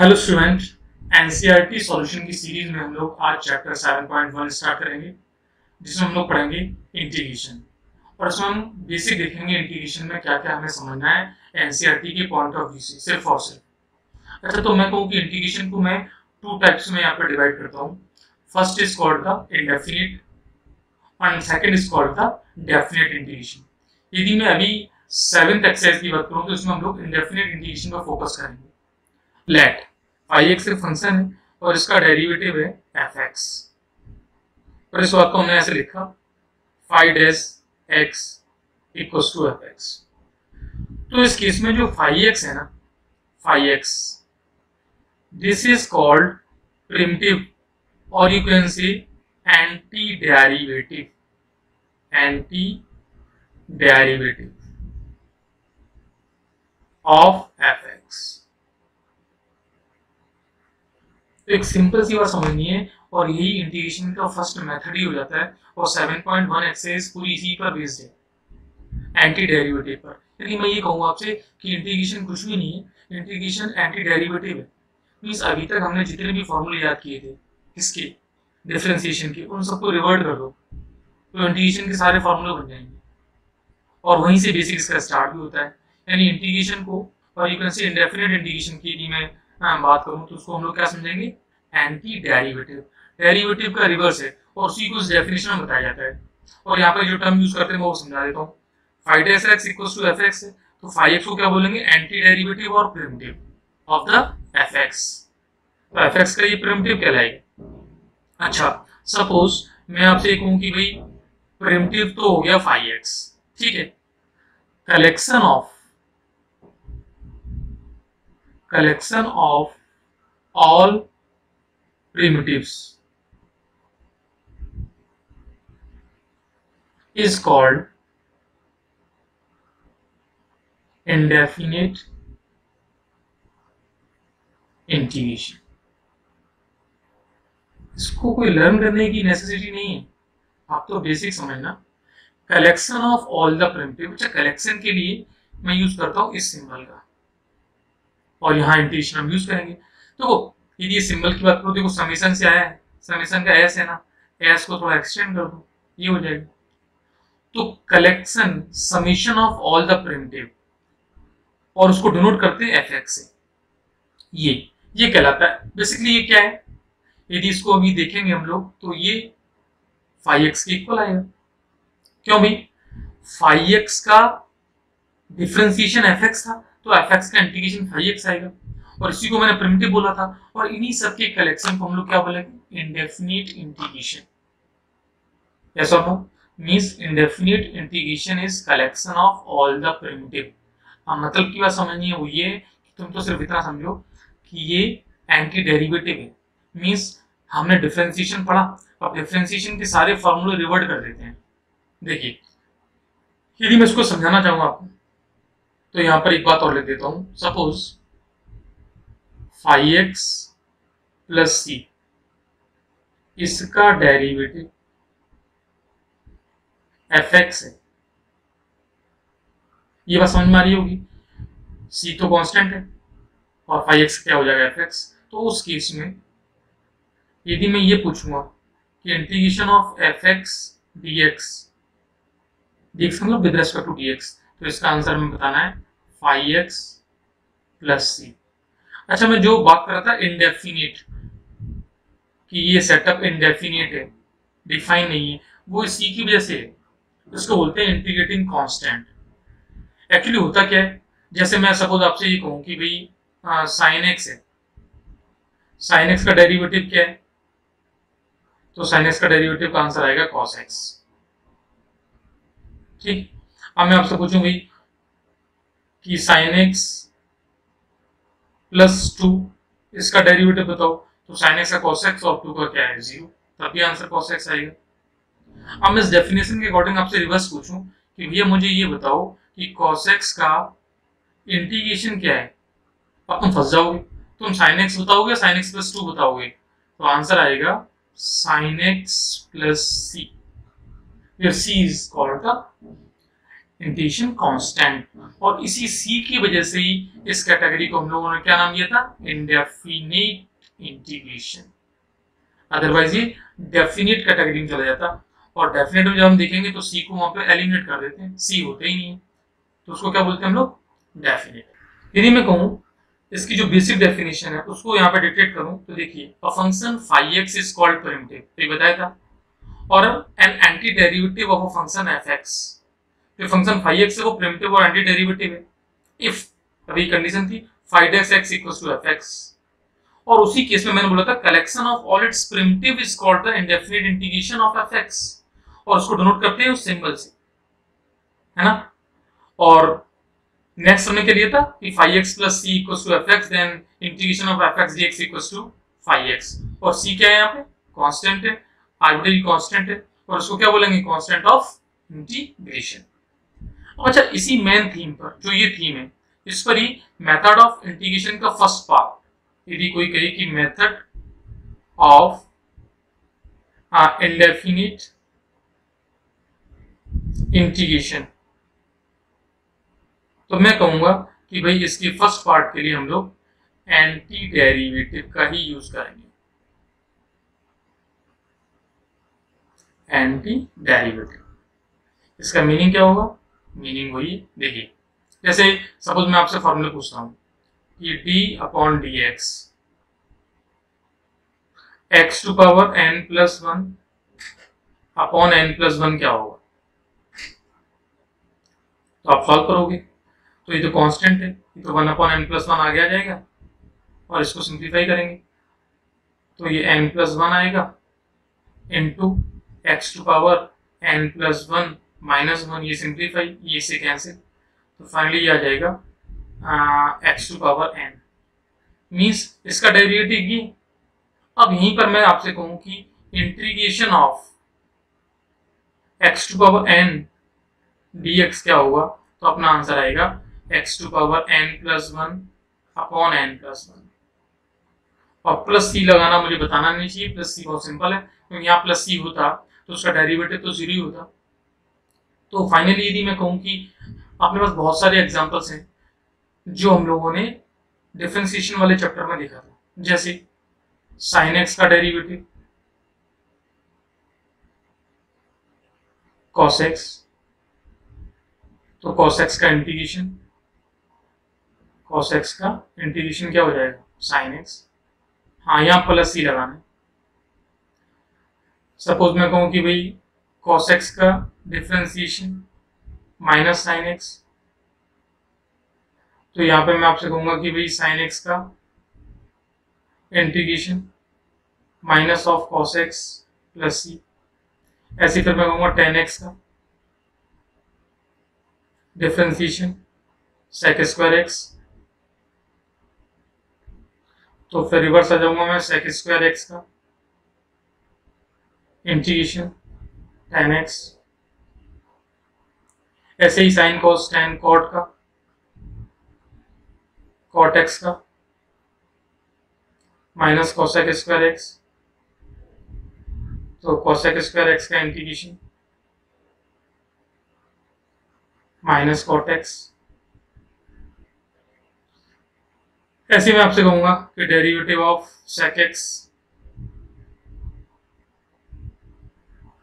Hello student, NCERT solution की series में हम लोग आज चैप्टर 7.1 स्टार्ट करेंगे, जिसमें हम लोग पढ़ेंगे इंटीग्रेशन। और इसमें हम बेसिक देखेंगे इंटीग्रेशन में क्या क्या हमें समझना है एनसीईआरटी के पॉइंट ऑफ व्यू से, सिर्फ और सिर्फ। अच्छा, तो मैं कहूँ कि इंटीग्रेशन को मैं टू टाइप्स में यहाँ पर डिवाइड करता हूँ। First is called the indefinite and second is called the definite integration. यदि मैं अभी 7th एक्सरसाइज की बात करूँ तो इसमें हम लोग इंडेफिनिट इंटीग्रेशन पर फोकस करेंगे। लेट x एक फंक्शन है और इसका डेरिवेटिव है fx, और इस बात को हमने ऐसे लिखा x इक्वल्स टू fx। तो इस केस में जो x है ना, x this is called primitive और you can say anti derivative of fx। तो एक सिंपल सी बात समझनी है और यही इंटीग्रेशन का फर्स्ट मेथड ही हो जाता है। और 7.1 एक्सरसाइज पूरी इसी पर बेस्ड है, एंटी डेरिवेटिव पर। यदि मैं ये कहूँ आपसे कि इंटीग्रेशन कुछ भी नहीं है, इंटीग्रेशन एंटी डेरिवेटिव है, मीन्स अभी तक हमने जितने भी फॉर्मूले याद किए थे किसके, डिफरेंशिएशन के, उन सबको रिवर्ट कर दो तो इंटीग्रेशन के सारे फॉर्मूले बन जाएंगे। और वहीं से बेसिक इसका स्टार्ट भी होता है। यानी इंटीग्रेशन को, और यू कैन से इंडेफिनिट इंटीग्रेशन की यदि मैं बात करूं तो उसको हम लोग क्या समझेंगे, एंटी डेरिवेटिव। डेरिवेटिव का रिवर्स है और उसी को इस डेफिनेशन में बताया जाता है। और यहाँ पर जो टर्म यूज करते हैं मैं वो समझा देता हूँ। 5x इक्वल्स टू fx है, तो 5x को क्या बोलेंगे, एंटी डेरिवेटिव और प्रिमिटिव ऑफ द fx। तो fx का ये प्रिमिटिव कहलाएगा। अच्छा, सपोज मैं आपसे कहूं कि भाई प्रिमिटिव तो हो गया 5x, ठीक है, collection of all primitives is called indefinite integration। इसको कोई लर्न करने की नेसेसिटी नहीं है, आप तो बेसिक समझना। Collection of all the primitive. अच्छा, कलेक्शन के लिए मैं यूज करता हूं इस सिंबल का, और यहाँ इंटीग्रेशन हम यूज करेंगे। तो यदि ये सिंबल की बात करो, देखो समेशन से आया है, समेशन का एस है ना, एस को थोड़ा एक्सटेंड कर दो, ये हो जाएगा। तो collection summation of all the primitive, और उसको डिनोट करते हैं fx से, ये कहलाता है। बेसिकली ये क्या है, यदि इसको अभी देखेंगे हम लोग तो ये 5x के इक्वल आएगा। क्यों भाई, 5x का डिफरेंशिएशन fx था, तो fx का इंटीग्रेशन 5x आएगा, और इसी को मैंने प्रिमिटिव बोला था। और इन्हीं सब के कलेक्शन को हम लोग क्या बोलेंगे, इंडेफिनिट इंटीग्रेशन। यस और no, means indefinite integration is collection of all the primitive. मतलब की बात समझनी है वो ये कि तुम तो सिर्फ इतना समझो कि ये एंटी डेरिवेटिव है, मींस हमने डिफरेंशिएशन पढ़ा, अब डिफरेंशिएशन के सारे फॉर्मूले रिवर्ट कर देते हैं। देखिए, यदि मैं इसको समझाना चाहूंगा आपको तो यहां पर एक बात और लिख देता हूं। सपोज 5x प्लस c, इसका डेरिवेटिव fx है। ये बात समझ में आ रही होगी, c तो कांस्टेंट है और 5x क्या हो जाएगा fx। तो उस केस में यदि मैं ये पूछूंगा कि इंटीग्रेशन ऑफ fx dx मतलब विद रेस्पेक्ट टू dx, तो इसका आंसर हमें बताना है 5x प्लस c। अच्छा, मैं जो बात कर रहा था इंडेफिनिट, कि ये सेटअप इंडेफिनिट है, डिफाइन नहीं है, वो सी की वजह से है। इसको बोलते हैं इंटीग्रेटिंग कांस्टेंट। एक्चुअली होता क्या है, जैसे मैं सपोज आपसे ये कहूं कि भाई साइन एक्स है, साइन एक्स का डेरिवेटिव क्या है, तो साइन एक्स का डेरिवेटिव का आंसर आएगा कॉस एक्स। ठीक, अब मैं आपसे पूछूं भाई कि साइन एक्स प्लस 2, इसका डेरिवेटिव बताओ, तो साइन एक्स का कॉस एक्स और 2 का क्या है, 0, तभी आंसर कॉस एक्स आएगा। अब मैं इस डेफिनेशन के अकॉर्डिंग आपसे रिवर्स पूछूं कि भैया मुझे ये बताओ कि कॉस एक्स का इंटीग्रेशन क्या है, अब तुम फंस जाओगे, तुम साइन एक्स बताओगे, साइन एक्स प्लस 2 बताओगे, तो आंसर आएगा sine x plus c. C is called the integration constant. और इसी सी की वजह से ही इस कैटेगरी को हम लोगों ने क्या नाम दिया था, इंडेफिनिट इंटीग्रेशन। अदरवाइज ये डेफिनिट कैटेगरी में चला जाता, और डेफिनेट में जब हम देखेंगे तो सी को वहां पे एलिमिनेट कर देते हैं, सी होते ही नहीं है, तो उसको क्या बोलते हैं हम लोग, डेफिनेट। यदि मैं कहूं इसकी जो बेसिक डेफिनेशन है उसको यहाँ पे डिटेक्ट करूं तो देखिए, a function phi x is called primitive, ये बताया था, और an anti derivative of a function f x, तो फंक्शन फाई एक्स है वो प्रिमिटिव और एंटी डेरिवेटिव है इफ, अभी कंडीशन थी phi dash x equals to F x, और उसी केस में मैंने बोला था collection of all its primitive is called the indefinite integration of F x, और उसको डिनोट करते हैं उस सिंबल से, है ना। और नेक्स्ट हमने क्या लिया था कि phi X plus C equals to F X, then integration of F X DX equals to phi X, और सी क्या है यहाँ पे, कांस्टेंट है, आर्बिट्रेरी कांस्टेंट है, और उसको क्या बोलेंगे, कांस्टेंट ऑफ इंटीग्रेशन। अच्छा, इसी मेन थीम पर, जो ये थीम है, इस पर ही मेथड ऑफ इंटीग्रेशन का फर्स्ट पार्ट, यदि कोई कहे कि मेथड ऑफ इंडेफिनिट इंटीग्रेशन, तो मैं कहूंगा कि भाई इसके फर्स्ट पार्ट के लिए हम लोग एंटी डेरिवेटिव का ही यूज करेंगे, एंटी डेरिवेटिव। इसका मीनिंग क्या होगा, मीनिंग वही देखिए, जैसे सपोज मैं आपसे फॉर्मूला पूछता हूं कि d upon D x to power n plus one upon n plus one क्या होगा, तो आप सॉल्व करोगे, तो ये तो कांस्टेंट है, ये तो one upon n plus one आगे आ जाएगा, और इसको सिंप्लीफाई करेंगे तो ये एन प्लस वन आएगा into x to power n plus one minus one, ये सिंप्लीफाई, ये से कैंसिल, तो फाइनली ये आ जाएगा x to power n, means इसका डेरिवेटिव ये। अब यहीं पर मैं आपसे कहूं कि integration of x to power n d x क्या होगा, तो अपना आंसर आएगा x to power n plus one upon n plus one, और प्लस सी लगाना मुझे बताना नहीं चाहिए, प्लस सी बहुत सिंपल है, क्योंकि यहाँ प्लस सी होता तो उसका डेरिवेटिव तो जीरो ही होता। तो फाइनली यदि मैं कहूँ कि अपने पास बहुत सारे एग्जांपल्स हैं जो हम लोगों ने डिफरेंशिएशन वाले चैप्टर में देखा था, जैसे साइन एक्स का डेरिवेटिव, कॉस एक्स, तो कॉस एक्स का इंटीग्रेशन, कॉस एक्स का इंटीग्रेशन क्या हो जाएगा, साइन एक्स, हाँ यहाँ प्लस सी लगाना है। सपोज मैं कहूं कि भाई कॉस एक्स का डिफरेंशिएशन माइनस साइन एक्स, तो यहाँ पे मैं आपसे कहूंगा कि भाई साइन एक्स का integration minus of cos x plus C, ऐसे फिर मैं कहूंगा टेन एक्स का डिफरेंशिएशन सेक स्क्वायर एक्स, तो फिर रिवर्स आ जाऊंगा मैं सेक स्क्वायर एक्स का इंटीग्रेशन टेन एक्स, ऐसे ही साइन कॉस टेन कॉट का कॉट एक्स का माइनस कॉसेक स्क्वायर एक्स, तो कॉसेक स्क्वायर एक्स का इंटीग्रेशन माइनस कॉट एक्स। ऐसे मैं आपसे कहूंगा कि डेरिवेटिव ऑफ सेक एक्स,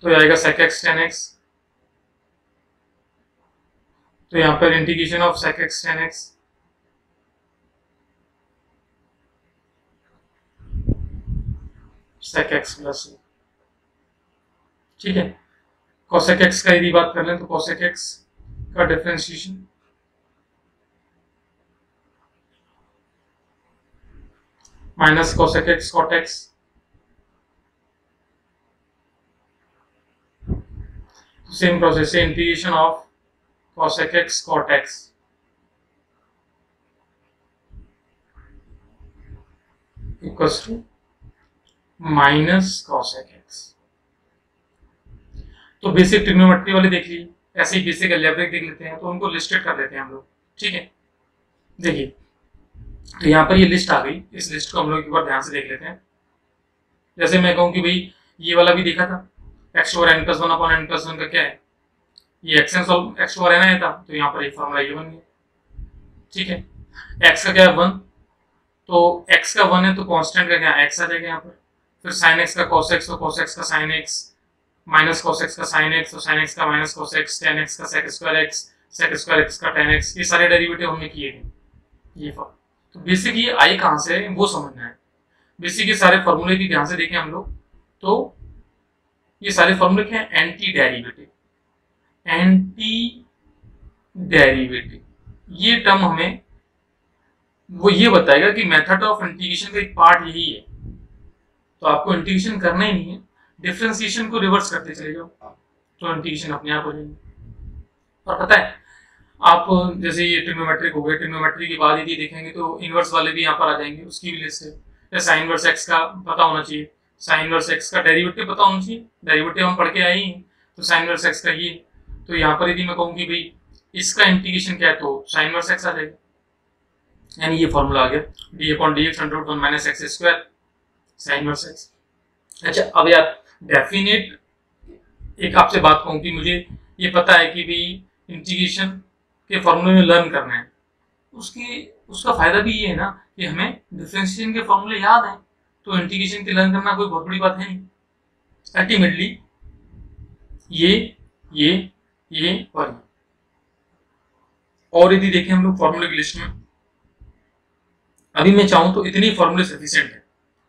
तो आएगा सेक एक्स टेन एक्स, तो यहां पर integration of sec x tan x sec x plus, ठीक है। कॉसेक एक्स का यदि बात कर लें तो कॉसेक एक्स का differentiation minus cosec x cot x, same process से integration of cosec x cot x equals to minus cosec x। तो बेसिक ट्रिग्नोमेट्री वाले देख लीजिए, ऐसे ही बेसिक अलजेब्रिक देख लेते हैं, तो उनको लिस्टेड कर लेते हैं हम लोग, ठीक है। देखिए, तो यहाँ पर ये लिस्ट आ गई, इस लिस्ट को हम लोग एक बार ध्यान से देख लेते हैं। जैसे मैं कहूँ कि भाई ये वाला भी देखा था, x over n plus one upon n plus one का क्या है, ये एक्स ओवर एन आया था, तो यहाँ पर एक फॉर्मूला ये बन गया, ठीक है, x का क्या है 1, तो x का 1 है तो कांस्टेंट का क्या x आ जाएगा यहाँ पर। फिर sin x का cos x, तो cos x का sin x, minus cos x का sin x, तो sin x का minus cos x, tan x का sec square x, sec square x का tan x, ये सारे डेरिवेटिव हमने किए थे। ये तो बेसिक ये आई कहाँ से है वो समझना है। बेसिक ये सारे फॉर्मूले भी ध्यान से देखें हम लोग, तो ये सारे फॉर्मूले क्या है, एंटी डेरिवेटिव। एंटी डेरिवेटिव ये टर्म हमें वो ये बताएगा कि मेथड ऑफ इंटीग्रेशन का एक पार्ट यही है। तो आपको इंटीग्रेशन करना ही नहीं है, डिफरेंशिएशन को रिवर्स करते चले जाओ तो इंटीग्रेशन अपने आप हो जाएगी। और पता है आप जैसे ये ट्रिग्नोमेट्रिक हो गए, ट्रिग्नोमेट्री के बाद यदि देखेंगे तो इनवर्स वाले भी यहाँ पर आ जाएंगे, उसकी भी लिस्ट है। साइन इनवर्स एक्स का पता होना चाहिए, साइन इनवर्स एक्स का डेरिवेटिव पता होना चाहिए, डेरिवेटिव हम पढ़ के आए ही, तो साइन इनवर्स एक्स का ये। तो यहाँ पर यदि मैं कहूँ कि भाई इसका इंटीग्रेशन क्या है तो साइन इनवर्स एक्स आ जाएगा, यानी ये फॉर्मूला आ गया D upon D X under root 1 minus X square sine inverse X. अच्छा अब यार डेफिनेट एक आपसे बात कहूँ कि मुझे ये पता है कि भाई इंटीग्रेशन के फॉर्मूले में लर्न करना है, उसका फायदा भी ये है ना कि हमें डिफरेंशिएशन के फॉर्मूले याद हैं, तो इंटीग्रेशन के लर्न करना कोई बहुत बड़ी बात है नहीं। अल्टीमेटली ये और यदि देखें हम लोग फॉर्मूले की लिस्ट में, अभी मैं चाहूं तो इतनी फॉर्मूले सफिशिएंट है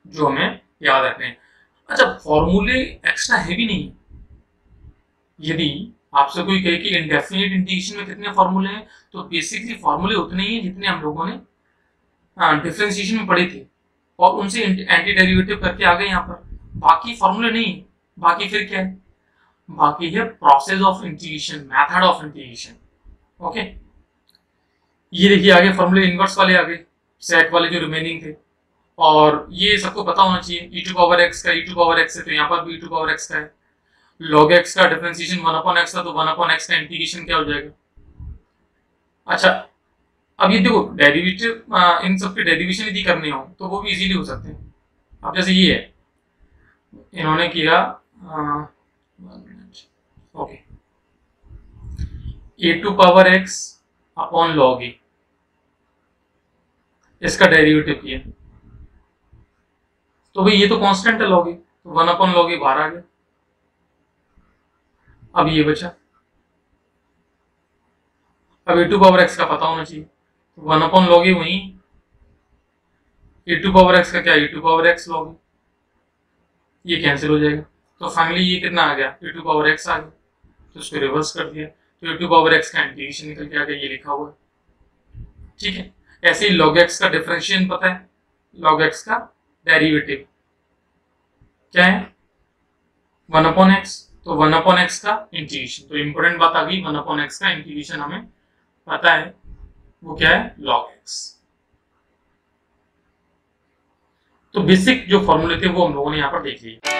जो हमें याद रखने हैं। अच्छा फॉर्मूले एक्स्ट्रा हैवी नहीं है। यदि आपसे कोई कहे कि इंडेफिनिट इंटीग्रेशन में कितने फॉर्मूले हैं, तो बेसिकली फॉर्मूले उतने ही हैं जितने हम लोगों ने डिफरेंशिएशन में पढ़े थे और उनसे एंटी डेरिवेटिव करके आ गए यहाँ पर। बाकी फॉर्मूले नहीं है, बाकी फिर क्या है, बाकी है process of integration, method of integration. Okay ये देखिए आगे फॉर्मूले इनवर्स वाले आ गए, सेट वाले जो रिमेनिंग थे, और ये सबको पता होना चाहिए e टू पावर x का e टू पावर x है तो यहाँ पर भी e टू पावर x का है। log x का डिफरेंशिएशन 1 अपॉन x था तो 1 अपॉन x का इंटीग्रेशन क्या हो जाएगा। अच्छा अब ये देखो डेरिवेटिव, इन सबके डेरिवेशन यदि करने हो तो वो भी इजीली हो सकते हैं। अब जैसे ये है, इन्होंने किया okay a to power x upon log a, इसका डेरिवेटिव किया तो भाई ये तो कांस्टेंट है log a, तो 1 अपॉन log a बाहर आ गया। अब ये बचा, अब ए टू पावर x का पता होना चाहिए, तो 1 अपॉन log a वही ए टू पावर x का क्या, a to power x log a, ये कैंसिल हो जाएगा। तो फाइनली ये कितना आ गया, ए टू पावर x आ गया, तो इसको रिवर्स कर दिया तो ए टू पावर x का इंटीग्रेशन निकल के आ गया, ये लिखा हुआ है। ठीक है, ऐसे ही log x का डिफरेंशिएशन पता है, log x का डेरिवेटिव क्या है 1 अपॉन x, तो 1 अपॉन x का इंटीग्रेशन, तो इंपॉर्टेंट बात आ गई 1 अपॉन x का इंटीग्रेशन हमें पता है वो क्या है log x। तो बेसिक जो फॉर्मूले थे वो हम लोगों ने यहाँ पर देख लिए।